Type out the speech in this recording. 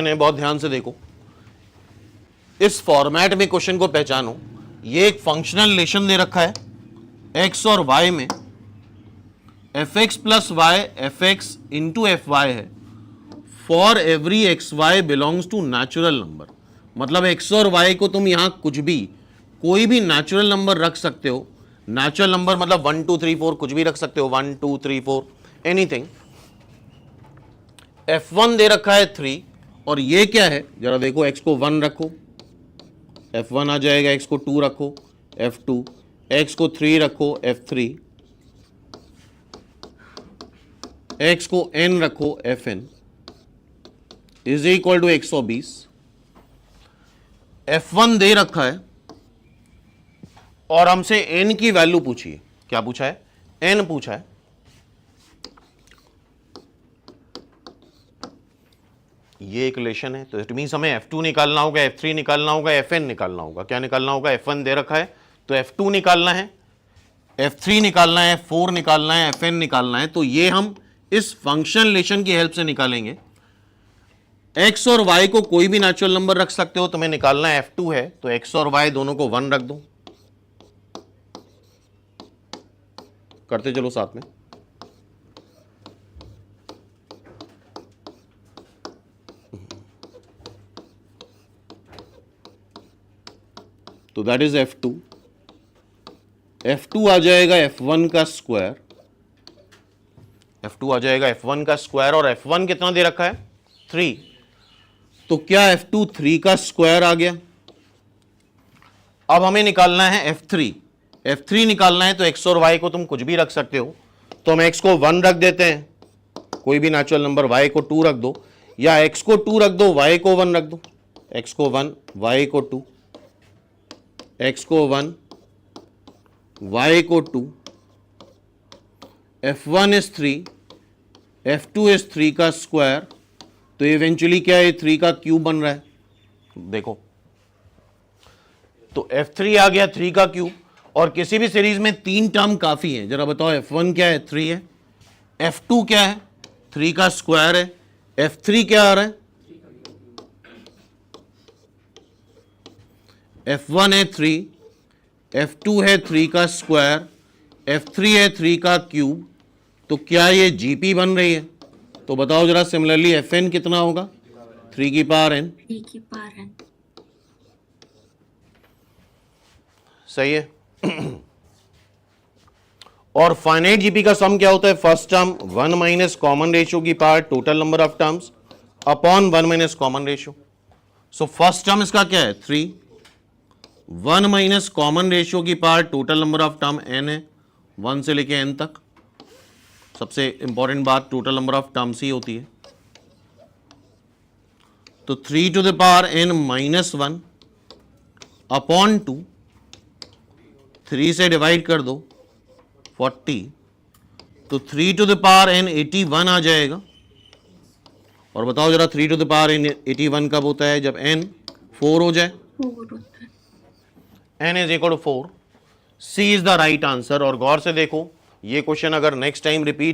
बहुत ध्यान से देखो, इस फॉर्मेट में क्वेश्चन को पहचानो। ये एक फंक्शनल रिलेशन दे रखा है x और y में, fx plus Y fx into F Y है for every X Y belongs to natural number. मतलब x और y को तुम यहां कुछ भी, कोई भी नेचुरल नंबर रख सकते हो। नेचुरल नंबर मतलब 1 2 3 4 कुछ भी रख सकते हो, 1 2 3 4 एनीथिंग। f1 दे रखा है 3 और ये क्या है जरा देखो, x को 1 रखो f1 आ जाएगा, x को 2 रखो f2, x को 3 रखो f3, x को n रखो fn is equal to 120। f1 दे रखा है और हमसे n की वैल्यू पूछी है। क्या पूछा है? n पूछा है। ये एक रिलेशन है, तो इट मींस हमें f2 निकालना होगा, f3 निकालना होगा, fn निकालना होगा। क्या निकालना होगा? f1 दे रखा है तो f2 निकालना है, f3 निकालना है, f4 निकालना है, fn निकालना है। तो ये हम इस फंक्शन रिलेशन की हेल्प से निकालेंगे। x और y को कोई भी नेचुरल नंबर रख सकते हो, तुम्हें निकालना है f2 है तो x और y दोनों को 1 रख दो। करते चलो साथ में। तो दैट इज f2। f2 आ जाएगा f1 का स्क्वायर, f2 आ जाएगा f1 का स्क्वायर और f1 कितना दे रखा है? 3। तो क्या f2 3 का स्क्वायर आ गया? अब हमें निकालना है f3। f3 निकालना है तो x और y को तुम कुछ भी रख सकते हो, तो हम x को 1 रख देते हैं, कोई भी नेचुरल नंबर, y को 2 रख दो, या x को 2 रख दो, y को 1 रख दो। x को 1, y को 2, x को 1, y को 2, f1 इज 3, f2 इज 3 का स्क्वायर, तो इवेंचुअली क्या है? 3 का क्यूब बन रहा है। देखो तो f3 आ गया 3 का क्यूब, और किसी भी सीरीज में 3 टर्म काफी है। जरा बताओ, f1 क्या है? 3 है, f2 क्या है? 3 का स्क्वायर है, f3 क्या आ रहा है? f1 है 3, f2 है 3 का स्क्वायर, f3 है 3 का क्यूब। तो क्या ये जीपी बन रही है? तो बताओ जरा, सिमिलरली fn कितना होगा? 3 की पावर n। 3 की पावर n। सही है। और फाइनाइट जीपी का सम क्या होता है? First term 1 minus common ratio की power total number of terms upon 1 minus common ratio. So first term इसका क्या है? 3, 1 माइनस कॉमन रेशियो की power total number of term n है, 1 से लेके n तक। सबसे इंपॉर्टेंट बात, टोटल नंबर ऑफ टर्म्स ही होती है। तो 3 to the power n minus 1 upon 2, 3 से डिवाइड कर दो 40, तो 3 टू द पावर n 81 आ जाएगा। और बताओ जरा, 3 टू द पावर n 81 कब होता है? जब n 4 हो जाए, n is equal to 4। C is the right answer. और गौर से देखो, ये क्वेश्चन अगर नेक्स्ट टाइम रिपीट